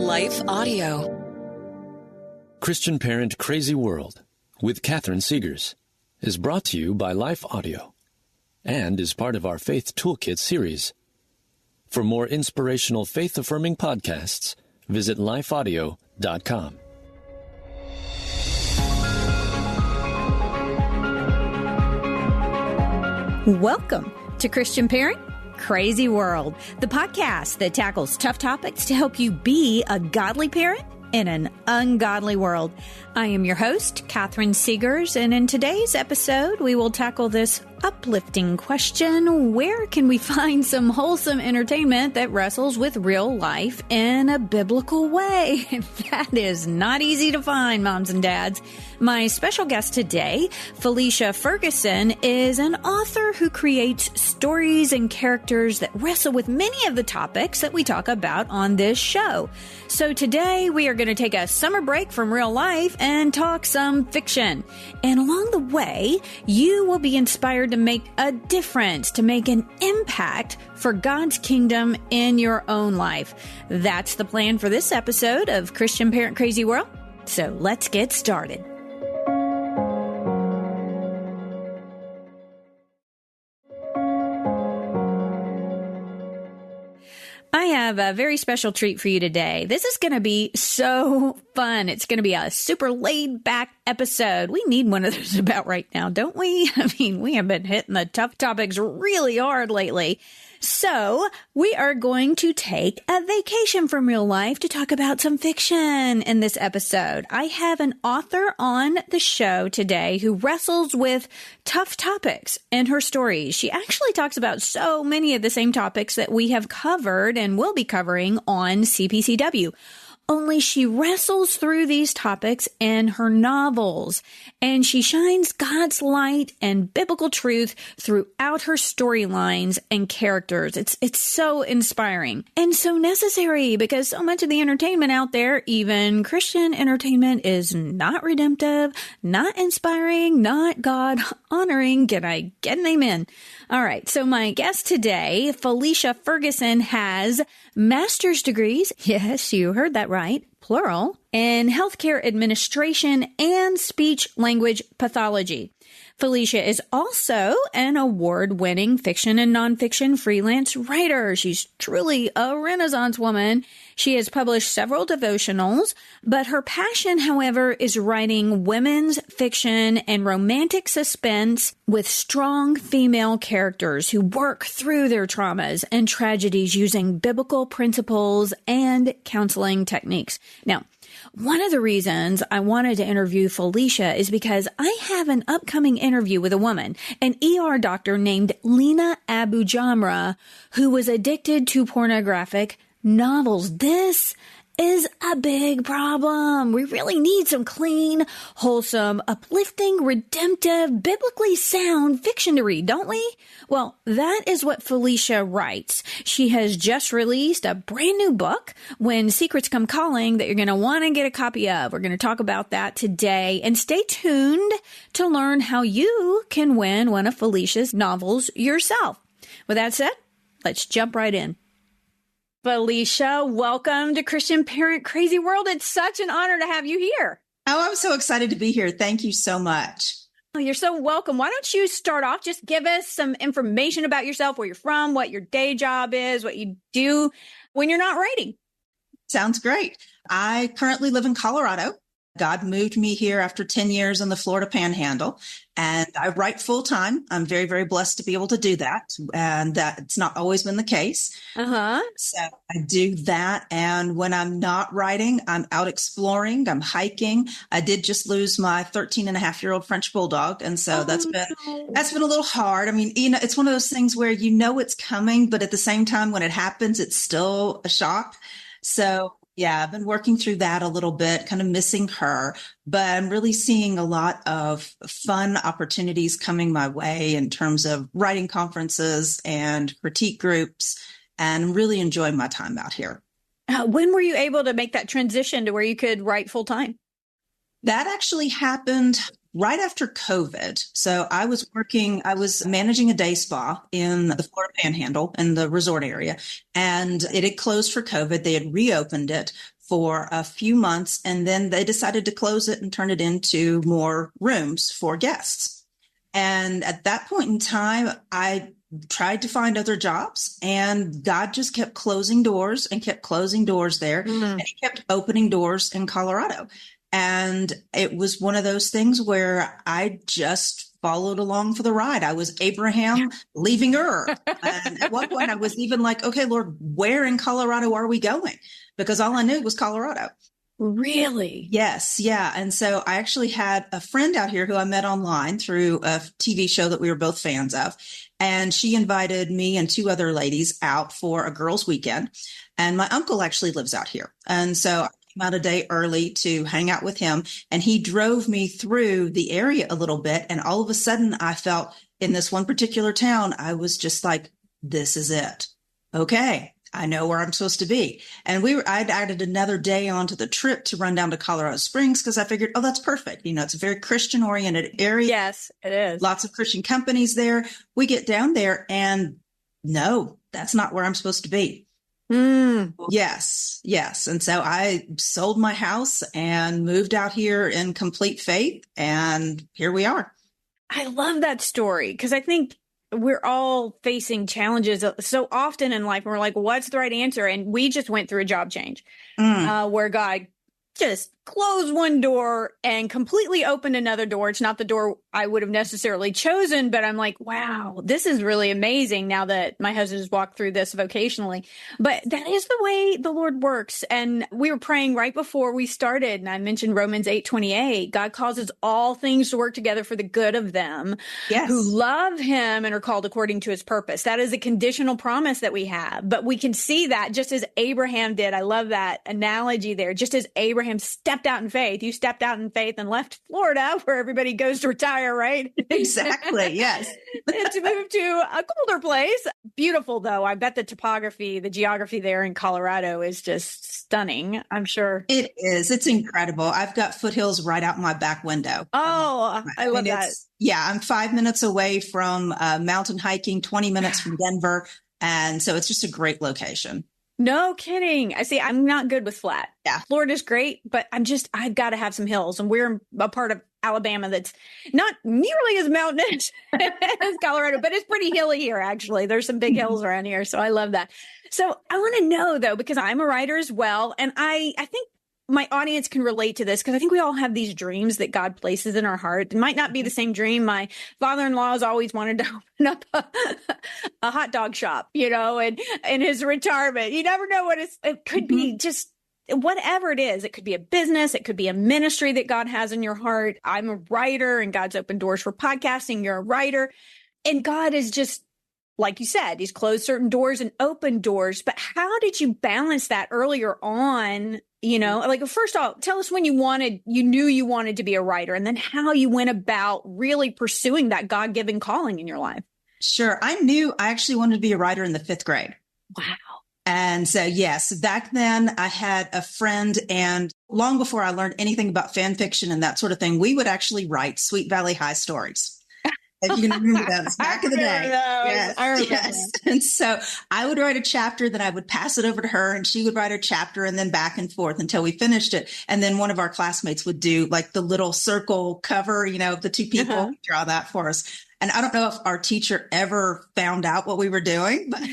Life Audio. Christian Parent Crazy World with Catherine Segars is brought to you by Life Audio and is part of our Faith Toolkit series. For more inspirational faith-affirming podcasts, visit lifeaudio.com. Welcome to Christian Parent Crazy World, the podcast that tackles tough topics to help you be a godly parent in an ungodly world. I am your host, Catherine Segars, and in today's episode, we will tackle this uplifting question: where can we find some wholesome entertainment that wrestles with real life in a biblical way? That is not easy to find, moms and dads. My special guest today, Felicia Ferguson, is an author who creates stories and characters that wrestle with many of the topics that we talk about on this show. So today we are going to take a summer break from real life and talk some fiction. And along the way, you will be inspired to make a difference, to make an impact for God's kingdom in your own life. That's the plan for this episode of Christian Parent Crazy World. So let's get started. I have a very special treat for you today. This is going to be so fun. It's going to be a super laid back episode. We need one of those about right now, don't we? I mean, we have been hitting the tough topics really hard lately. So we are going to take a vacation from real life to talk about some fiction in this episode. I have an author on the show today who wrestles with tough topics in her stories. She actually talks about so many of the same topics that we have covered and will be covering on CPCW. Only she wrestles through these topics in her novels, and she shines God's light and biblical truth throughout her storylines and characters. It's so inspiring and so necessary, because so much of the entertainment out there, even Christian entertainment, is not redemptive, not inspiring, not God-honoring. Can I get an amen? All right, so my guest today, Felicia Ferguson, has master's degrees. Yes, you heard that right, plural, in healthcare administration and speech language pathology. Felicia is also an award-winning fiction and nonfiction freelance writer. She's truly a Renaissance woman. She has published several devotionals, but her passion, however, is writing women's fiction and romantic suspense with strong female characters who work through their traumas and tragedies using biblical principles and counseling techniques. Now, one of the reasons I wanted to interview Felicia is because I have an upcoming interview with a woman, an ER doctor named Lena Abu Jamra, who was addicted to pornographic novels. This is a big problem. We really need some clean, wholesome, uplifting, redemptive, biblically sound fiction to read, don't we? Well, that is what Felicia writes. She has just released a brand new book, When Secrets Come Calling, that you're going to want to get a copy of. We're going to talk about that today. And stay tuned to learn how you can win one of Felicia's novels yourself. With that said, let's jump right in. Felicia, welcome to Christian Parent Crazy World. It's such an honor to have you here. Oh, I'm so excited to be here. Thank you so much. Oh, you're so welcome. Why don't you start off? Just give us some information about yourself, where you're from, what your day job is, what you do when you're not writing. Sounds great. I currently live in Colorado. God moved me here after 10 years in the Florida Panhandle, and I write full time. I'm very, very blessed to be able to do that. And it's not always been the case. So I do that. And when I'm not writing, I'm out exploring, I'm hiking. I did just lose my 13-and-a-half-year-old French bulldog. And so that's been a little hard. I mean, it's one of those things where it's coming, but at the same time, when it happens, it's still a shock. So yeah, I've been working through that a little bit, kind of missing her, but I'm really seeing a lot of fun opportunities coming my way in terms of writing conferences and critique groups, and really enjoying my time out here. When were you able to make that transition to where you could write full time? That actually happened right after COVID. So I was managing a day spa in the Florida Panhandle in the resort area, and it had closed for COVID. They had reopened it for a few months, and then they decided to close it and turn it into more rooms for guests. And at that point in time, I tried to find other jobs, and God just kept closing doors and kept closing doors there. And he kept opening doors in Colorado. And it was one of those things where I just followed along for the ride. I was Abraham leaving Ur. And at one point I was even like, okay, Lord, where in Colorado are we going? Because all I knew was Colorado. Really? Yes. Yeah. And so I actually had a friend out here who I met online through a TV show that we were both fans of. And she invited me and two other ladies out for a girls' weekend. And my uncle actually lives out here. And so I came out a day early to hang out with him. And he drove me through the area a little bit. And all of a sudden I felt in this one particular town, I was just like, this is it. Okay. I know where I'm supposed to be. And I'd added another day onto the trip to run down to Colorado Springs because I figured, oh, that's perfect. You know, it's a very Christian oriented area. Yes, it is. Lots of Christian companies there. We get down there and no, that's not where I'm supposed to be. Yes. And so I sold my house and moved out here in complete faith. And here we are. I love that story because I think we're all facing challenges so often in life. And we're like, what's the right answer? And we just went through a job change where God just closed one door and completely opened another door. It's not the door I would have necessarily chosen, but I'm like, wow, this is really amazing now that my husband has walked through this vocationally. But that is the way the Lord works. And we were praying right before we started, and I mentioned Romans 8:28. God causes all things to work together for the good of them who love him and are called according to his purpose. That is a conditional promise that we have. But we can see that just as Abraham did. I love that analogy there. Just as Abraham stepped out in faith, you stepped out in faith and left Florida where everybody goes to retire, right? Exactly. Yes. And to move to a colder place. Beautiful, though. I bet the topography, the geography there in Colorado is just stunning. I'm sure. It is. It's incredible. I've got foothills right out my back window. Oh, I love that. Yeah. I'm 5 minutes away from mountain hiking, 20 minutes from Denver. And so it's just a great location. No kidding. I see. I'm not good with flat. Yeah. Florida's great, but I've got to have some hills. And we're a part of Alabama that's not nearly as mountainous as Colorado, but it's pretty hilly here, actually. There's some big hills around here. So I love that. So I want to know, though, because I'm a writer as well. And I think my audience can relate to this because I think we all have these dreams that God places in our heart. It might not be the same dream. My father-in-law has always wanted to open up a hot dog shop, and in his retirement. You never know what it could be, just whatever it is. It could be a business. It could be a ministry that God has in your heart. I'm a writer and God's opened doors for podcasting. You're a writer. And God is just, like you said, he's closed certain doors and opened doors. But how did you balance that earlier on? Like, first off, tell us when you knew you wanted to be a writer, and then how you went about really pursuing that God-given calling in your life. Sure. I knew I actually wanted to be a writer in the 5th grade. Wow. And so, yes, back then I had a friend, and long before I learned anything about fan fiction and that sort of thing, we would actually write Sweet Valley High stories. If you can remember those back in the day. Yes. And so I would write a chapter, then I would pass it over to her, and she would write a chapter, and then back and forth until we finished it. And then one of our classmates would do like the little circle cover, of the two people, draw that for us. And I don't know if our teacher ever found out what we were doing, but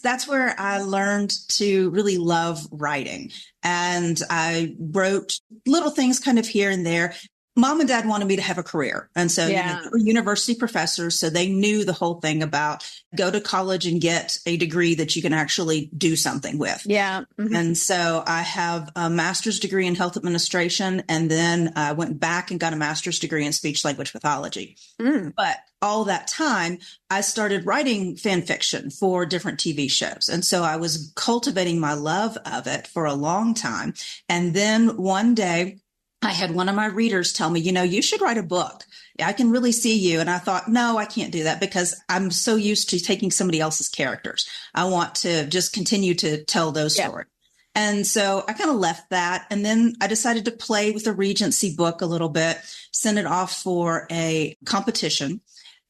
that's where I learned to really love writing. And I wrote little things kind of here and there. Mom and Dad wanted me to have a career. And so they were university professors. So they knew the whole thing about go to college and get a degree that you can actually do something with. Yeah. Mm-hmm. And so I have a master's degree in health administration. And then I went back and got a master's degree in speech language pathology. But all that time, I started writing fan fiction for different TV shows. And so I was cultivating my love of it for a long time. And then one day, I had one of my readers tell me, you should write a book. I can really see you. And I thought, no, I can't do that because I'm so used to taking somebody else's characters. I want to just continue to tell those stories. And so I kind of left that. And then I decided to play with the Regency book a little bit, send it off for a competition,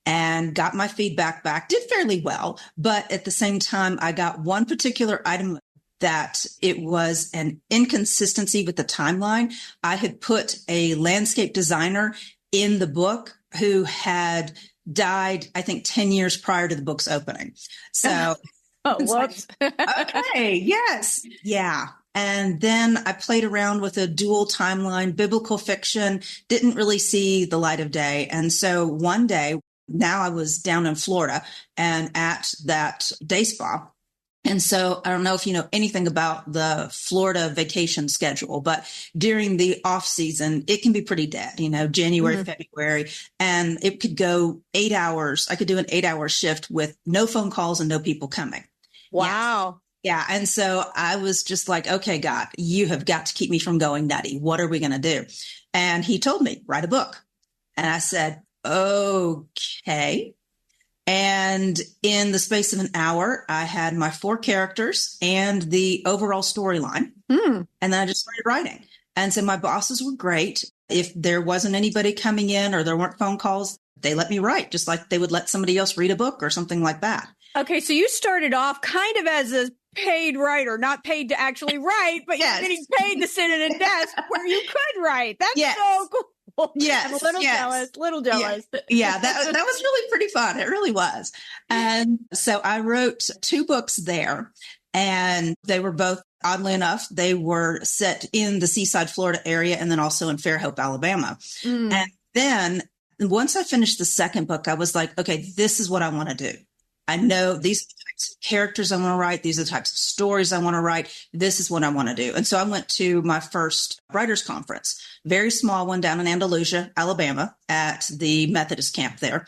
and got my feedback back. Did fairly well. But at the same time, I got one particular item that it was an inconsistency with the timeline. I had put a landscape designer in the book who had died, I think, 10 years prior to the book's opening. So, whoops. Okay. Yes. Yeah. And then I played around with a dual timeline. Biblical fiction didn't really see the light of day. And so one day, now I was down in Florida and at that day spa. And so I don't know if you know anything about the Florida vacation schedule, but during the off season, it can be pretty dead, January, February, and it could go 8 hours. I could do an 8-hour shift with no phone calls and no people coming. Wow. Yeah. And so I was just like, okay, God, you have got to keep me from going nutty. What are we going to do? And he told me, write a book. And I said, okay. And in the space of an hour, I had my 4 characters and the overall storyline. And then I just started writing. And so my bosses were great. If there wasn't anybody coming in or there weren't phone calls, they let me write, just like they would let somebody else read a book or something like that. Okay, so you started off kind of as a paid writer, not paid to actually write, but you're getting paid to sit at a desk where you could write. That's so cool. Yes. I'm a little jealous. Yeah, that was really pretty fun. It really was. And so I wrote 2 books there, and they were both, oddly enough, they were set in the Seaside, Florida area, and then also in Fairhope, Alabama. And then once I finished the second book, I was like, okay, this is what I want to do. I know these are the types of characters I want to write. These are the types of stories I want to write. This is what I want to do. And so I went to my first writers conference, very small one down in Andalusia, Alabama, at the Methodist camp there,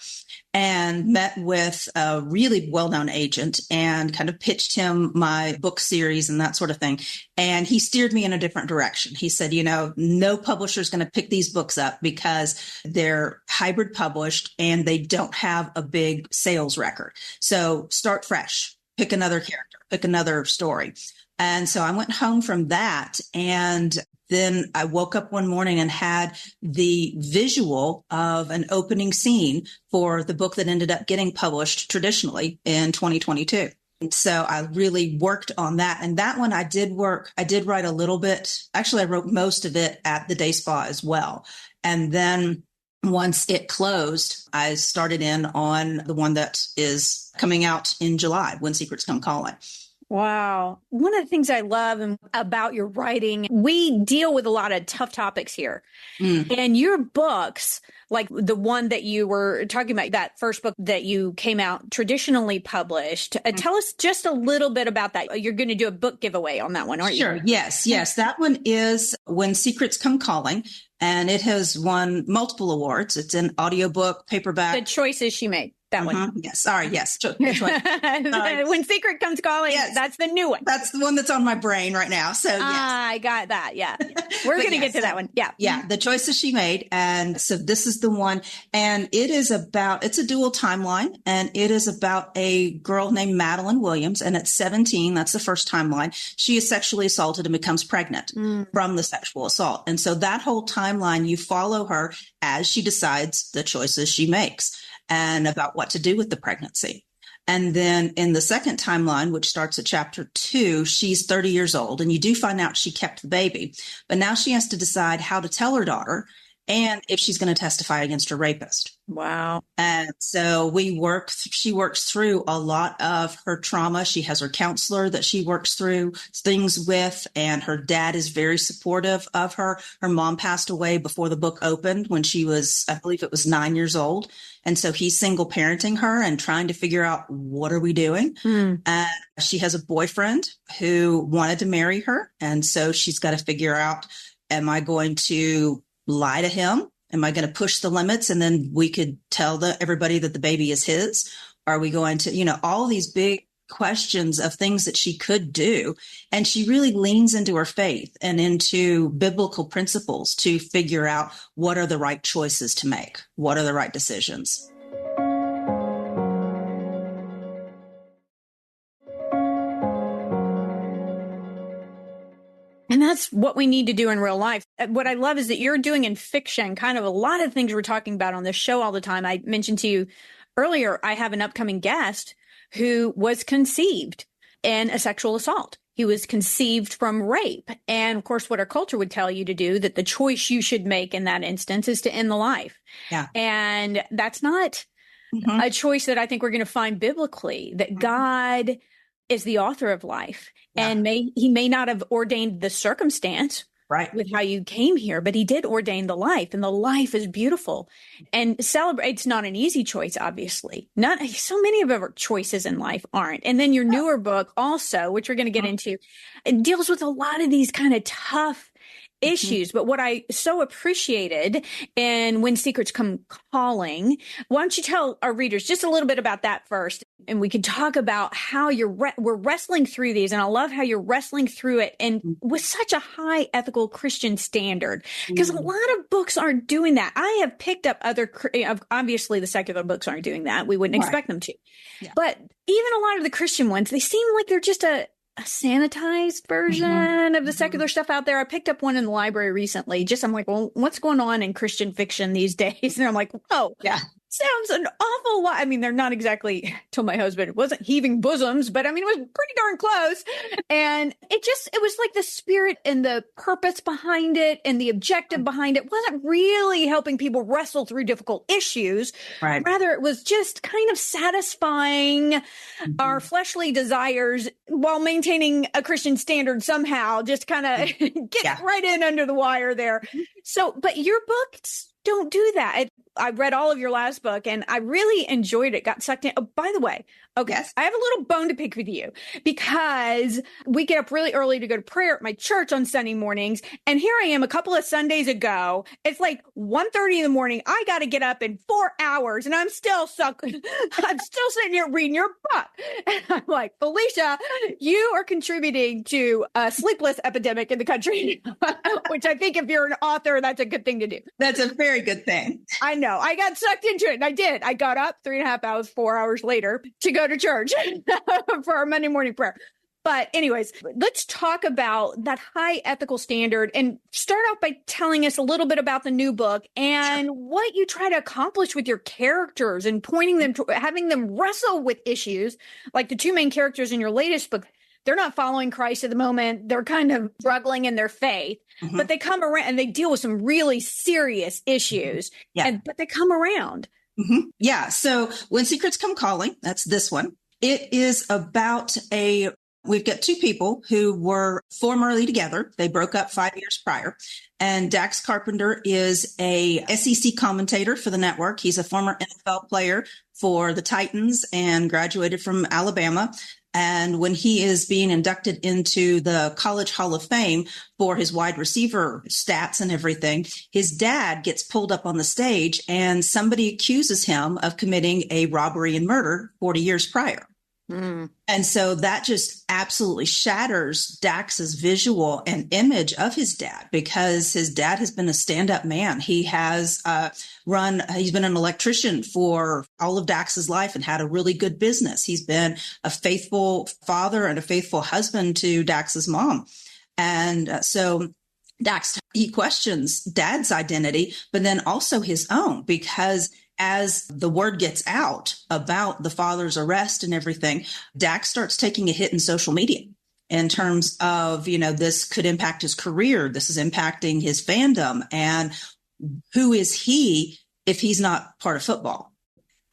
and met with a really well-known agent and kind of pitched him my book series and that sort of thing. And he steered me in a different direction. He said, no publisher is going to pick these books up because they're hybrid published and they don't have a big sales record. So start fresh, pick another character, pick another story. And so I went home from that, and then I woke up one morning and had the visual of an opening scene for the book that ended up getting published traditionally in 2022. And so I really worked on that. And that one I did write a little bit. Actually, I wrote most of it at the day spa as well. And then once it closed, I started in on the one that is coming out in July, When Secrets Come Calling. Wow. One of the things I love about your writing, we deal with a lot of tough topics here. And your books, like the one that you were talking about, that first book that you came out traditionally published, tell us just a little bit about that. You're going to do a book giveaway on that one, aren't you? Sure. Yes. That one is When Secrets Come Calling, and it has won multiple awards. It's an audiobook, paperback. The choices she made. That one. Yes. Sorry. Yes. When Secret Comes Calling, that's the new one. That's the one that's on my brain right now. So yes. I got that. Yeah. We're going to get to that one. Yeah. Yeah. The choices she made. And so this is the one. And it's a dual timeline. And it is about a girl named Madeline Williams. And at 17, that's the first timeline, she is sexually assaulted and becomes pregnant from the sexual assault. And so that whole timeline, you follow her as she decides the choices she makes and about what to do with the pregnancy. And then in the second timeline, which starts at chapter 2, she's 30 years old, and you do find out she kept the baby, but now she has to decide how to tell her daughter and if she's going to testify against her rapist. Wow. And so she works through a lot of her trauma. She has her counselor that she works through things with, and her dad is very supportive of her. Her mom passed away before the book opened when she was, I believe it was 9 years old. And so he's single parenting her and trying to figure out, what are we doing? She has a boyfriend who wanted to marry her. And so she's got to figure out, am I going to lie to him? Am I going to push the limits? And then we could tell everybody that the baby is his. Are we going to, all these big questions of things that she could do. And she really leans into her faith and into biblical principles to figure out what are the right choices to make. What are the right decisions? And that's what we need to do in real life. What I love is that you're doing in fiction kind of a lot of things we're talking about on this show all the time. I mentioned to you earlier, I have an upcoming guest who was conceived in a sexual assault. he was conceived from rape. And of course, what our culture would tell you to do, that the choice you should make in that instance is to end the life. Yeah. And that's not a choice that I think we're going to find biblically, that God is the author of life. Yeah. And he may not have ordained the circumstance Right. with how you came here, but he did ordain the life, and the life is beautiful. And it's not an easy choice, obviously. Not so many of our choices in life aren't. And then your newer book also, which we're going to get into, it deals with a lot of these kind of tough issues. But what I so appreciated in When Secrets Come Calling, why don't you tell our readers just a little bit about that first? And we can talk about how we're wrestling through these. And I love how you're wrestling through it and with such a high ethical Christian standard, because a lot of books aren't doing that. I have picked up obviously the secular books aren't doing that. We wouldn't expect them to. Yeah. But even a lot of the Christian ones, they seem like they're just a sanitized version of the secular stuff out there. I picked up one in the library recently. I'm like, well, what's going on in Christian fiction these days? And I'm like, oh, yeah, sounds an awful lot. I mean, they're not exactly, told my husband, it wasn't heaving bosoms, but I mean, it was pretty darn close. And it was like the spirit and the purpose behind it and the objective behind it wasn't really helping people wrestle through difficult issues. Right. Rather, it was just kind of satisfying our fleshly desires while maintaining a Christian standard somehow, just kind of get right in under the wire there. So, but your books don't do that. I read all of your last book and I really enjoyed it, got sucked in. Oh, by the way, okay, yes. I have a little bone to pick with you because we get up really early to go to prayer at my church on Sunday mornings. And here I am a couple of Sundays ago. It's like 1:30 in the morning. I got to get up in 4 hours and I'm still sitting here reading your book. And I'm like, Felicia, you are contributing to a sleepless epidemic in the country, which I think if you're an author, that's a good thing to do. That's a very good thing. I know. I got sucked into it and I did. I got up 3.5 hours, 4 hours later to go to church for our Monday morning prayer. But anyways, let's talk about that high ethical standard and start off by telling us a little bit about the new book and what you try to accomplish with your characters and pointing them to having them wrestle with issues like the two main characters in your latest book. They're not following Christ at the moment. They're kind of struggling in their faith, but they come around and they deal with some really serious issues. But they come around. Yeah. So When Secrets Come Calling, that's this one. It is about we've got two people who were formerly together. They broke up 5 years prior. And Dax Carpenter is a SEC commentator for the network. He's a former NFL player for the Titans and graduated from Alabama. And when he is being inducted into the College Hall of Fame for his wide receiver stats and everything, his dad gets pulled up on the stage and somebody accuses him of committing a robbery and murder 40 years prior. And so that just absolutely shatters Dax's visual and image of his dad, because his dad has been a stand-up man. He has he's been an electrician for all of Dax's life and had a really good business. He's been a faithful father and a faithful husband to Dax's mom. And so Dax, he questions dad's identity, but then also his own, because as the word gets out about the father's arrest and everything, Dax starts taking a hit in social media in terms of, this could impact his career. This is impacting his fandom. And who is he if he's not part of football?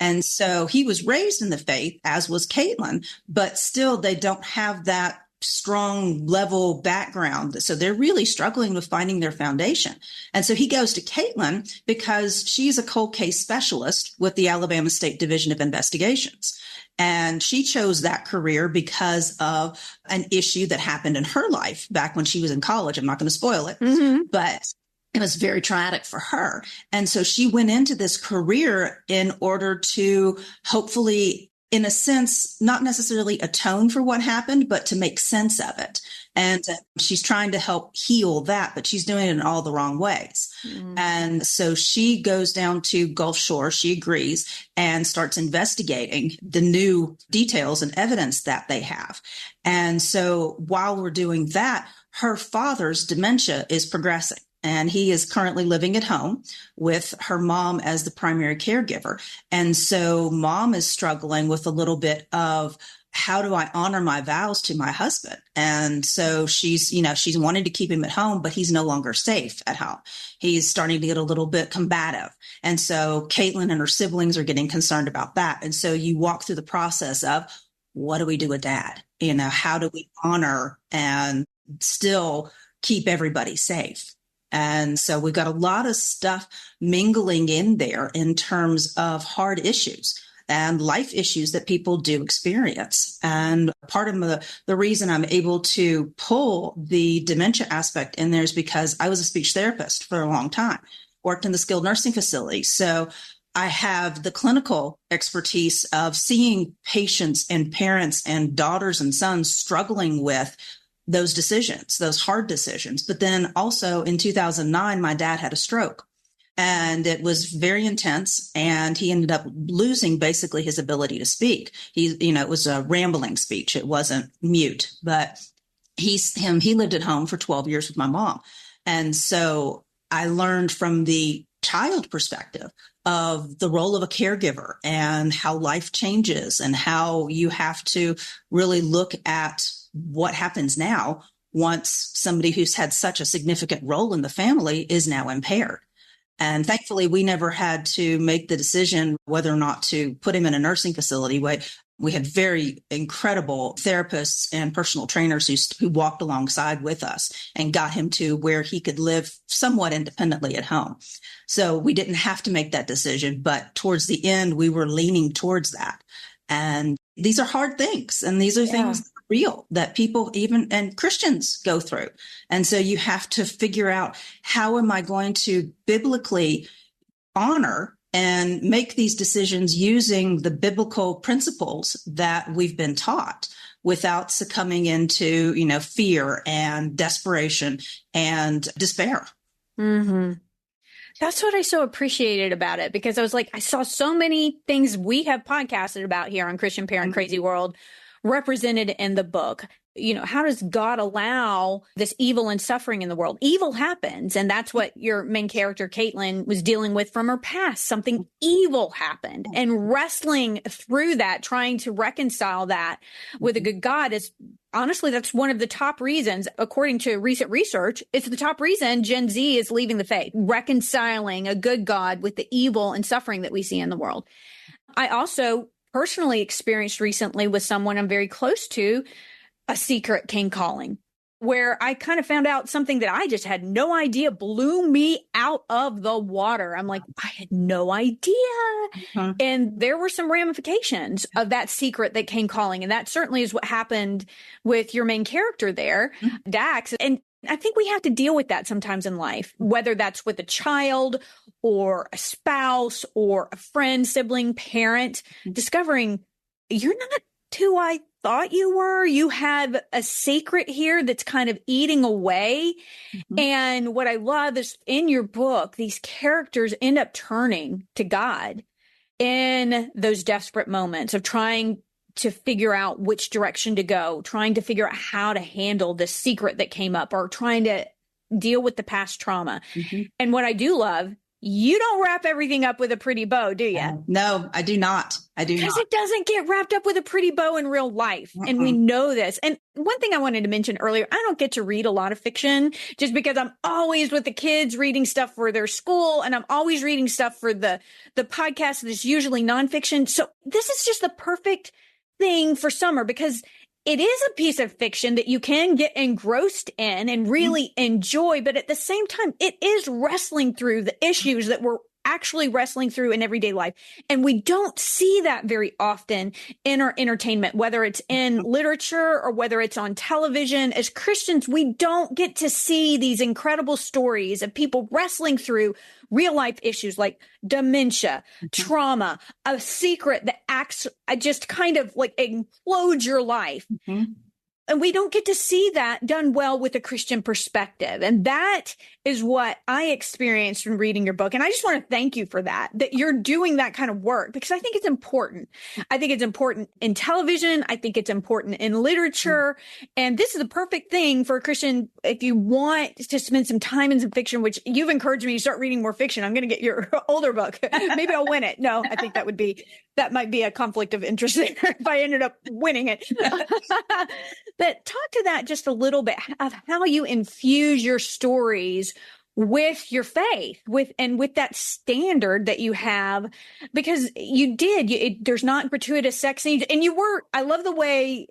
And so he was raised in the faith, as was Caitlin, but still they don't have that strong level background. So they're really struggling with finding their foundation. And so he goes to Caitlin because she's a cold case specialist with the Alabama State Division of Investigations. And she chose that career because of an issue that happened in her life back when she was in college. I'm not going to spoil it, but it was very traumatic for her. And so she went into this career in order to hopefully, in a sense, not necessarily atone for what happened, but to make sense of it. And she's trying to help heal that, but she's doing it in all the wrong ways. And so she goes down to Gulf Shore, she agrees, and starts investigating the new details and evidence that they have. And so while we're doing that, her father's dementia is progressing. And he is currently living at home with her mom as the primary caregiver. And so mom is struggling with a little bit of how do I honor my vows to my husband? And so she's wanting to keep him at home, but he's no longer safe at home. He's starting to get a little bit combative. And so Caitlin and her siblings are getting concerned about that. And so you walk through the process of, what do we do with Dad? How do we honor and still keep everybody safe? And so we've got a lot of stuff mingling in there in terms of hard issues and life issues that people do experience. And part of the reason I'm able to pull the dementia aspect in there is because I was a speech therapist for a long time, worked in the skilled nursing facility. So I have the clinical expertise of seeing patients and parents and daughters and sons struggling with those decisions, those hard decisions. But then also in 2009, my dad had a stroke. And it was very intense, and he ended up losing basically his ability to speak. It was a rambling speech. It wasn't mute, but he lived at home for 12 years with my mom. And so I learned from the child perspective of the role of a caregiver and how life changes and how you have to really look at what happens now once somebody who's had such a significant role in the family is now impaired. And thankfully, we never had to make the decision whether or not to put him in a nursing facility. We had very incredible therapists and personal trainers who walked alongside with us and got him to where he could live somewhat independently at home. So we didn't have to make that decision. But towards the end, we were leaning towards that. And these are hard things. And these are things that are real that people and Christians go through. And so you have to figure out, how am I going to biblically honor and make these decisions using the biblical principles that we've been taught without succumbing into, fear and desperation and despair. Mm-hmm. That's what I so appreciated about it, because I was like, I saw so many things we have podcasted about here on Christian Parent Crazy World represented in the book. How does God allow this evil and suffering in the world? Evil happens. And that's what your main character, Caitlin, was dealing with from her past. Something evil happened, and wrestling through that, trying to reconcile that with a good God is honestly, that's one of the top reasons, according to recent research, it's the top reason Gen Z is leaving the faith, reconciling a good God with the evil and suffering that we see in the world. I also personally experienced recently with someone I'm very close to, a secret came calling, where I kind of found out something that I just had no idea, blew me out of the water. I'm like, I had no idea. Mm-hmm. And there were some ramifications of that secret that came calling. And that certainly is what happened with your main character there, Dax. And I think we have to deal with that sometimes in life, whether that's with a child or a spouse or a friend, sibling, parent, discovering you're not who I thought you were. You have a secret here that's kind of eating away. Mm-hmm. And what I love is in your book, these characters end up turning to God in those desperate moments of trying to figure out which direction to go, trying to figure out how to handle the secret that came up, or trying to deal with the past trauma. Mm-hmm. And what I do love, you don't wrap everything up with a pretty bow, do you? No, I do not. Because it doesn't get wrapped up with a pretty bow in real life. And we know this. And one thing I wanted to mention earlier, I don't get to read a lot of fiction just because I'm always with the kids reading stuff for their school. And I'm always reading stuff for the podcast that's usually nonfiction. So this is just the perfect thing for summer, because it is a piece of fiction that you can get engrossed in and really enjoy. But at the same time, it is wrestling through the issues that we're actually wrestling through in everyday life. And we don't see that very often in our entertainment, whether it's in literature or whether it's on television. As Christians, we don't get to see these incredible stories of people wrestling through real life issues like dementia, trauma, a secret that acts just kind of like implodes your life. And we don't get to see that done well with a Christian perspective. And that is what I experienced when reading your book. And I just want to thank you for that you're doing that kind of work, because I think it's important. I think it's important in television. I think it's important in literature. And this is the perfect thing for a Christian if you want to spend some time in some fiction, which you've encouraged me to start reading more fiction. I'm going to get your older book. Maybe I'll win it. No, I think that might be a conflict of interest there if I ended up winning it. But talk to that just a little bit of how you infuse your stories with your faith, with that standard that you have, because there's not gratuitous sex scenes. And I love the way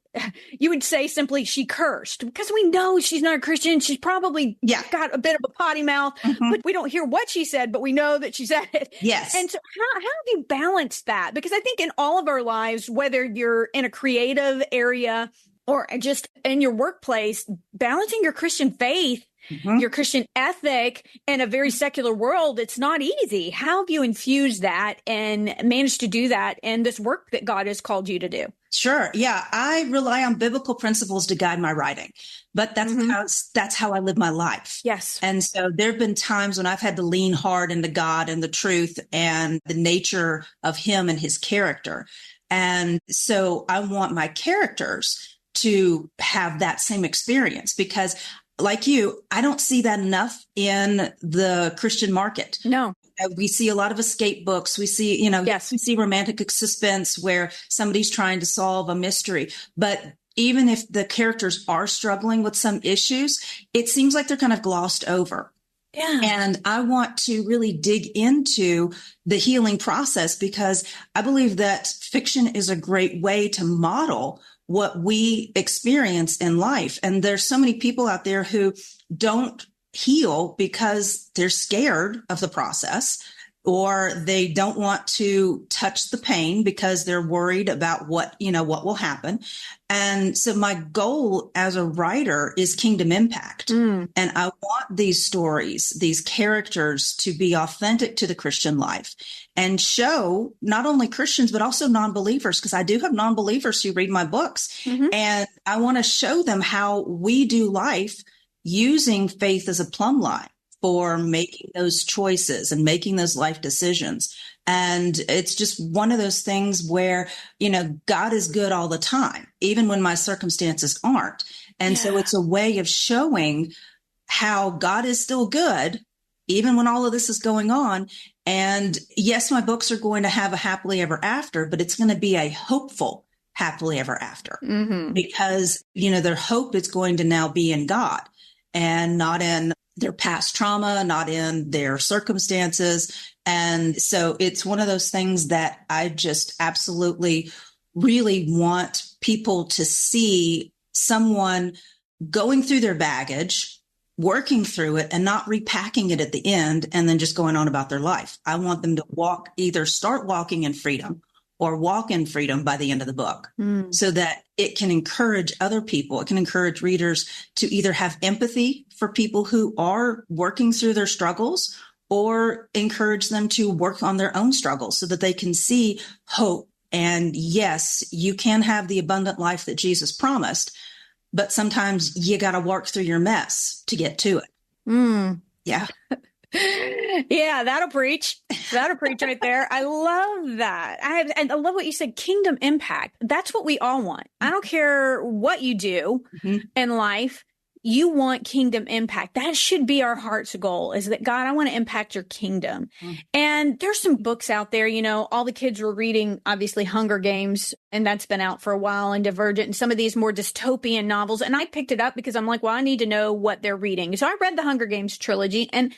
you would say simply, she cursed, because we know she's not a Christian. She's probably got a bit of a potty mouth, but we don't hear what she said, but we know that she said it. Yes. And so how have you balanced that? Because I think in all of our lives, whether you're in a creative area or just in your workplace, balancing your Christian faith, your Christian ethic in a very secular world, it's not easy. How have you infused that and managed to do that in this work that God has called you to do? Sure. Yeah. I rely on biblical principles to guide my writing, but that's how I live my life. Yes. And so there've been times when I've had to lean hard into God and the truth and the nature of him and his character. And so I want my characters to have that same experience, because like you, I don't see that enough in the Christian market. No. We see a lot of escape books. We see, we see romantic suspense where somebody's trying to solve a mystery. But even if the characters are struggling with some issues, it seems like they're kind of glossed over. Yeah. And I want to really dig into the healing process, because I believe that fiction is a great way to model what we experience in life. And there's so many people out there who don't heal because they're scared of the process, or they don't want to touch the pain because they're worried about what will happen. And so my goal as a writer is kingdom impact. And I want these stories, these characters to be authentic to the Christian life and show not only Christians, but also non-believers, because I do have non-believers who read my books. And I want to show them how we do life using faith as a plumb line for making those choices and making those life decisions. And it's just one of those things where, God is good all the time, even when my circumstances aren't. And so it's a way of showing how God is still good, even when all of this is going on. And yes, my books are going to have a happily ever after, but it's going to be a hopeful happily ever after, because, their hope is going to now be in God and not in their past trauma, not in their circumstances. And so it's one of those things that I just absolutely really want people to see someone going through their baggage, working through it, and not repacking it at the end and then just going on about their life. I want them to either start walking in freedom or walk in freedom by the end of the book, so that it can encourage other people. It can encourage readers to either have empathy for people who are working through their struggles, or encourage them to work on their own struggles so that they can see hope. And yes, you can have the abundant life that Jesus promised, but sometimes you got to work through your mess to get to it. Yeah. Yeah, that'll preach. That'll preach right there. I love that. And I love what you said, kingdom impact. That's what we all want. I don't care what you do in life. You want kingdom impact. That should be our heart's goal, is that, God, I want to impact your kingdom. And there's some books out there, all the kids were reading, obviously, Hunger Games, and that's been out for a while, and Divergent, and some of these more dystopian novels. And I picked it up because I'm like, well, I need to know what they're reading. So I read the Hunger Games trilogy, and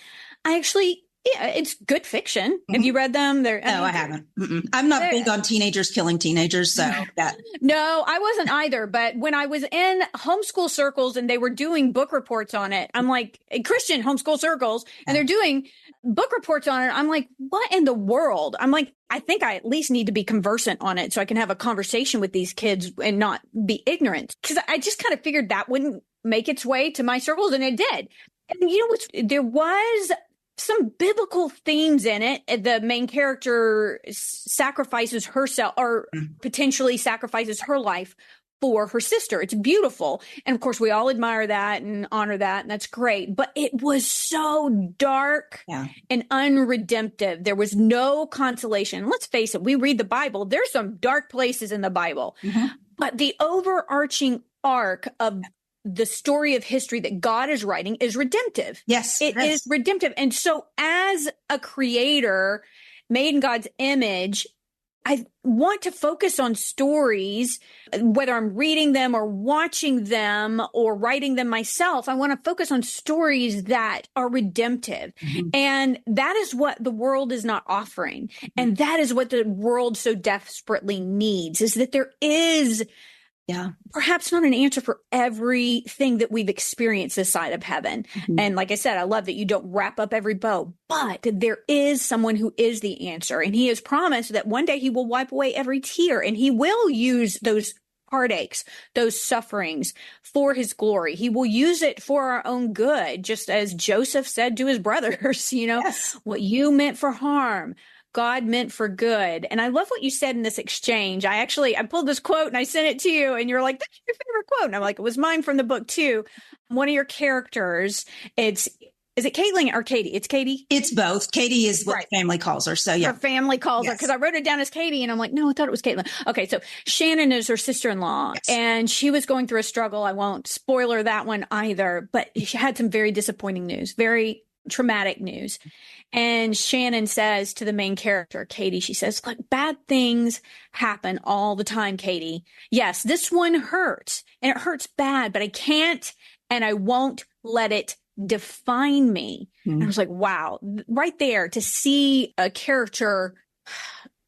I actually, it's good fiction. Have you read them? I haven't. I'm not big on teenagers killing teenagers. So No, I wasn't either. But when I was in homeschool circles and they were doing book reports on it, I'm like, Christian homeschool circles, and they're doing book reports on it. I'm like, what in the world? I'm like, I think I at least need to be conversant on it so I can have a conversation with these kids and not be ignorant. Because I just kind of figured that wouldn't make its way to my circles, and it did. And there was some biblical themes in it. The main character sacrifices herself, or potentially sacrifices her life for her sister. It's beautiful. And of course, we all admire that and honor that, and that's great. But it was so dark and unredemptive. There was no consolation. Let's face it, we read the Bible. There's some dark places in the Bible. But the overarching arc of the story of history that God is writing is redemptive. Yes. It is redemptive. And so as a creator made in God's image, I want to focus on stories, whether I'm reading them or watching them or writing them myself. I want to focus on stories that are redemptive. And that is what the world is not offering. And that is what the world so desperately needs, is that there is perhaps not an answer for everything that we've experienced this side of heaven. And like I said, I love that you don't wrap up every bow, but there is someone who is the answer. And he has promised that one day he will wipe away every tear, and he will use those heartaches, those sufferings for his glory. He will use it for our own good, just as Joseph said to his brothers, what you meant for harm, God meant for good. And I love what you said in this exchange. I pulled this quote and I sent it to you, and you're like, that's your favorite quote. And I'm like, it was mine from the book too. One of your characters, is it Caitlin or Katie? It's Katie. It's both. Katie is what family calls her. So yeah. Her family calls her, because I wrote it down as Katie, and I'm like, no, I thought it was Caitlin. Okay. So Shannon is her sister-in-law, and she was going through a struggle. I won't spoiler that one either, but she had some very disappointing news, very traumatic news. And Shannon says to the main character, Katie, she says, look, bad things happen all the time, Katie. Yes, this one hurts, and it hurts bad, but I can't and I won't let it define me. And I was like, wow, right there, to see a character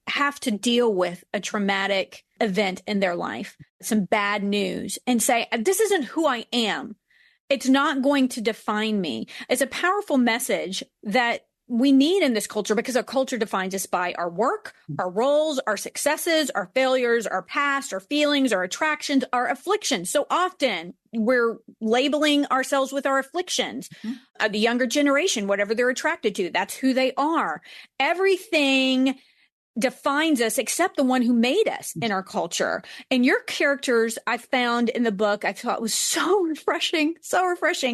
have to deal with a traumatic event in their life, some bad news, and say, this isn't who I am. It's not going to define me. It's a powerful message that we need in this culture, because our culture defines us by our work, our roles, our successes, our failures, our past, our feelings, our attractions, our afflictions. So often we're labeling ourselves with our afflictions. The younger generation, whatever they're attracted to, that's who they are. Everything defines us except the one who made us in our culture. And your characters, I found in the book, I thought was so refreshing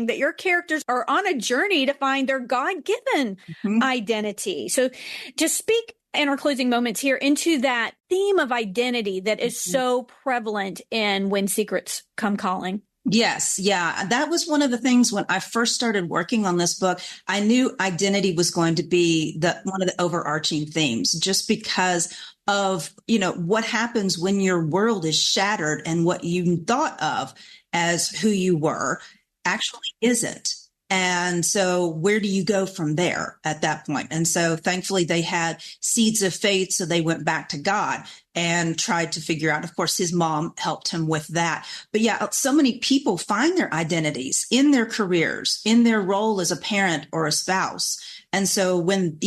that your characters are on a journey to find their God-given identity. So just speak in our closing moments here into that theme of identity that is so prevalent in When Secrets Come Calling. Yes. Yeah. That was one of the things when I first started working on this book. I knew identity was going to be one of the overarching themes, just because of, what happens when your world is shattered and what you thought of as who you were actually isn't. And so where do you go from there at that point? And so thankfully they had seeds of faith. So they went back to God and tried to figure out, of course, his mom helped him with that. But yeah, so many people find their identities in their careers, in their role as a parent or a spouse. And so when,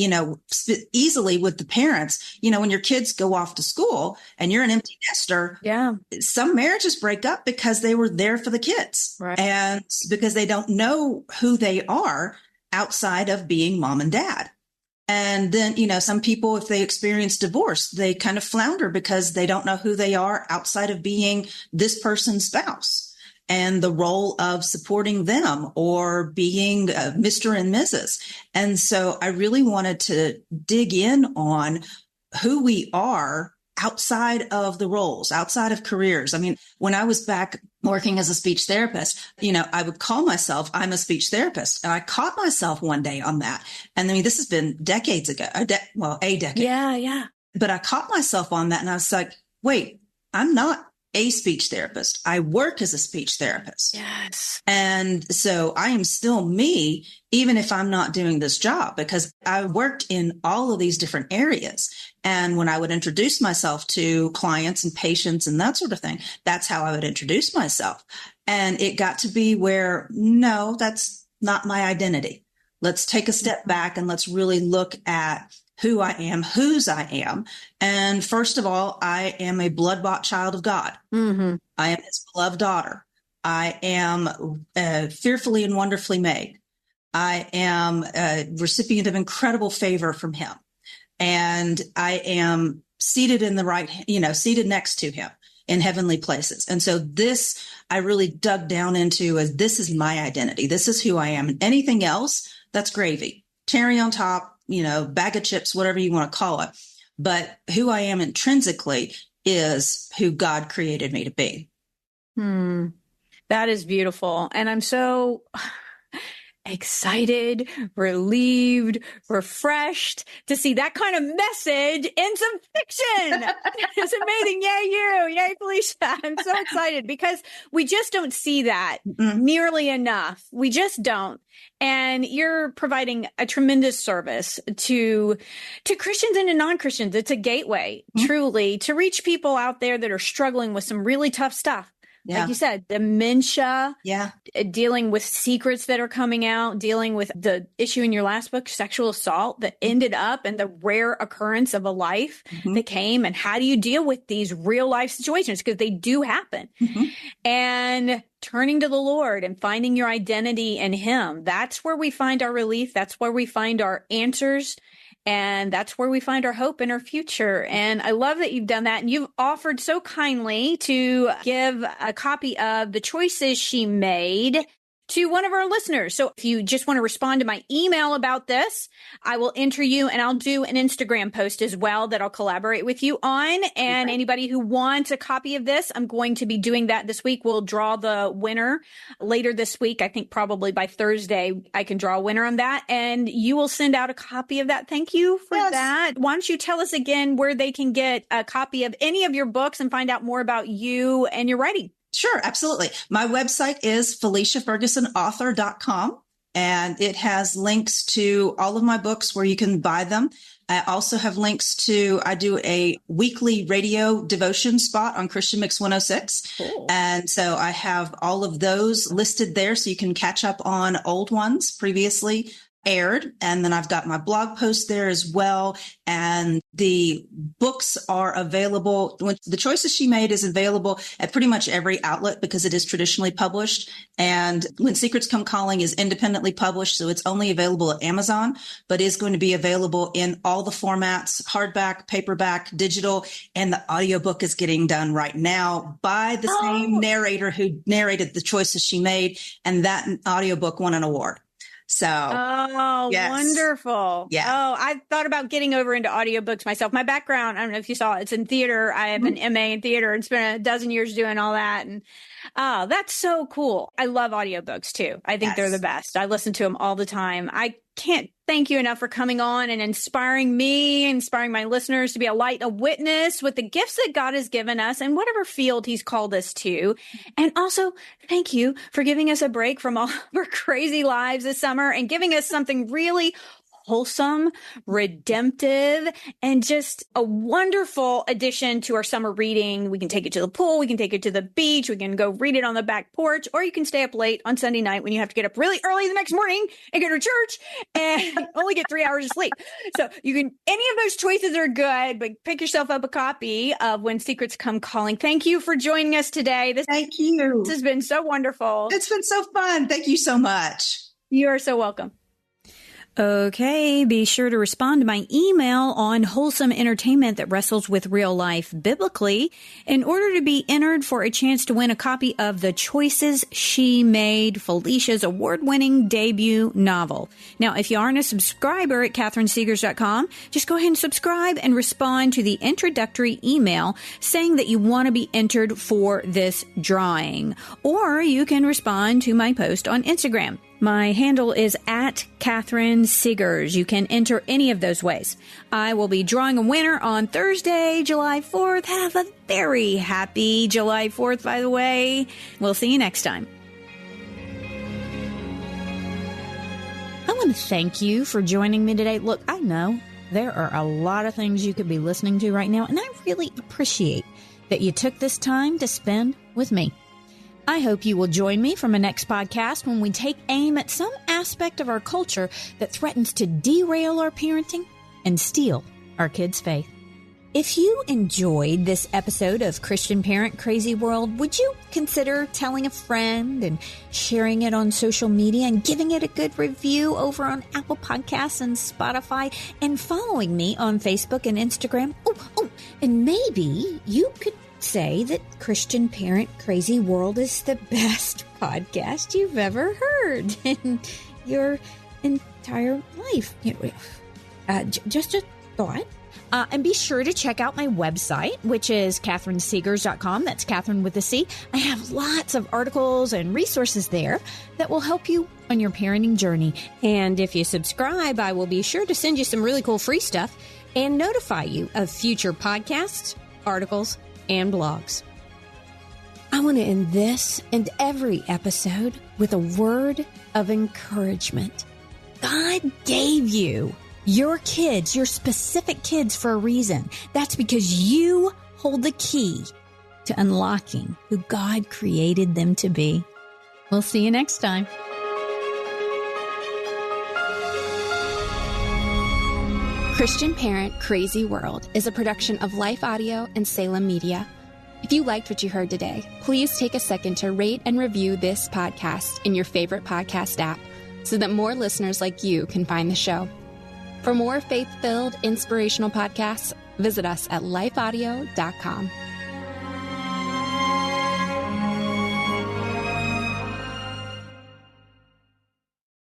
easily with the parents, when your kids go off to school and you're an empty nester, some marriages break up because they were there for the kids, and because they don't know who they are outside of being mom and dad. And then, some people, if they experience divorce, they kind of flounder because they don't know who they are outside of being this person's spouse and the role of supporting them or being Mr. and Mrs. And so I really wanted to dig in on who we are outside of the roles, outside of careers. I mean, when I was back working as a speech therapist, I would call myself, I'm a speech therapist. And I caught myself one day on that. And I mean, this has been decades ago, a decade. Yeah. But I caught myself on that. And I was like, wait, I'm not a speech therapist. I work as a speech therapist. Yes. And so I am still me, even if I'm not doing this job, because I worked in all of these different areas. And when I would introduce myself to clients and patients and that sort of thing, that's how I would introduce myself. And it got to be where, no, that's not my identity. Let's take a step back and let's really look at who I am, whose I am. And first of all, I am a blood-bought child of God. I am his beloved daughter. I am fearfully and wonderfully made. I am a recipient of incredible favor from him. And I am seated in the right, seated next to him. in heavenly places. And so this, I really dug down into as this is my identity. This is who I am. And anything else, that's gravy, cherry on top, bag of chips, whatever you want to call it. But who I am intrinsically is who God created me to be. That is beautiful. And I'm so excited, relieved, refreshed to see that kind of message in some fiction. It's amazing. Yay, you. Yay, Felicia. I'm so excited because we just don't see that nearly enough. We just don't. And you're providing a tremendous service to Christians and to non-Christians. It's a gateway, truly, to reach people out there that are struggling with some really tough stuff. Yeah. Like you said, dementia, dealing with secrets that are coming out, dealing with the issue in your last book, sexual assault that ended up and the rare occurrence of a life that came. And how do you deal with these real life situations? Because they do happen. And turning to the Lord and finding your identity in Him. That's where we find our relief. That's where we find our answers. And that's where we find our hope in our future. And I love that you've done that. And you've offered so kindly to give a copy of The Choices She Made to one of our listeners. So if you just want to respond to my email about this, I will enter you and I'll do an Instagram post as well that I'll collaborate with you on. And anybody who wants a copy of this, I'm going to be doing that this week. We'll draw the winner later this week. I think probably by Thursday, I can draw a winner on that. And you will send out a copy of that. Thank you for that. Why don't you tell us again where they can get a copy of any of your books and find out more about you and your writing? Sure, absolutely. My website is FeliciaFergusonAuthor.com, and it has links to all of my books where you can buy them. I also have links to, I do a weekly radio devotion spot on Christian Mix 106. Cool. And so I have all of those listed there so you can catch up on old ones previously aired. And then I've got my blog post there as well. And the books are available. The Choices She Made is available at pretty much every outlet because it is traditionally published. And When Secrets Come Calling is independently published. So it's only available at Amazon, but is going to be available in all the formats, hardback, paperback, digital, and the audiobook is getting done right now by the same narrator who narrated The Choices She Made. And that audiobook won an award. So, yes. Wonderful. Yeah. I thought about getting over into audiobooks myself. My background, I don't know if you saw it, it's in theater. I have an MA in theater and spent a dozen years doing all that. And that's so cool. I love audiobooks too. I think they're the best. I listen to them all the time. I can't thank you enough for coming on and inspiring me, inspiring my listeners to be a light, a witness with the gifts that God has given us in whatever field He's called us to. And also, thank you for giving us a break from all of our crazy lives this summer and giving us something really wholesome, redemptive, and just a wonderful addition to our summer reading. We can take it to the pool. We can take it to the beach. We can go read it on the back porch, or you can stay up late on Sunday night when you have to get up really early the next morning and go to church and only get 3 hours of sleep. So you can, any of those choices are good, but pick yourself up a copy of When Secrets Come Calling. Thank you for joining us today. Thank you. This has been so wonderful. It's been so fun. Thank you so much. You are so welcome. Okay, be sure to respond to my email on wholesome entertainment that wrestles with real life biblically in order to be entered for a chance to win a copy of The Choices She Made, Felicia's award-winning debut novel. Now, if you aren't a subscriber at CatherineSeegers.com, just go ahead and subscribe and respond to the introductory email saying that you want to be entered for this drawing. Or you can respond to my post on Instagram. My handle is at Catherine Seegers. You can enter any of those ways. I will be drawing a winner on Thursday, July 4th. Have a very happy July 4th, by the way. We'll see you next time. I want to thank you for joining me today. Look, I know there are a lot of things you could be listening to right now, and I really appreciate that you took this time to spend with me. I hope you will join me for my next podcast when we take aim at some aspect of our culture that threatens to derail our parenting and steal our kids' faith. If you enjoyed this episode of Christian Parent Crazy World, would you consider telling a friend and sharing it on social media and giving it a good review over on Apple Podcasts and Spotify and following me on Facebook and Instagram? Oh, and maybe you could say that Christian Parent Crazy World is the best podcast you've ever heard in your entire life. Just a thought. And be sure to check out my website, which is CatherineSeegers.com. That's Catherine with a C. I have lots of articles and resources there that will help you on your parenting journey. And if you subscribe, I will be sure to send you some really cool free stuff and notify you of future podcasts, articles, and blogs. I want to end this and every episode with a word of encouragement. God gave you your kids, your specific kids, for a reason. That's because you hold the key to unlocking who God created them to be. We'll see you next time. Christian Parent Crazy World is a production of Life Audio and Salem Media. If you liked what you heard today, please take a second to rate and review this podcast in your favorite podcast app so that more listeners like you can find the show. For more faith-filled, inspirational podcasts, visit us at lifeaudio.com.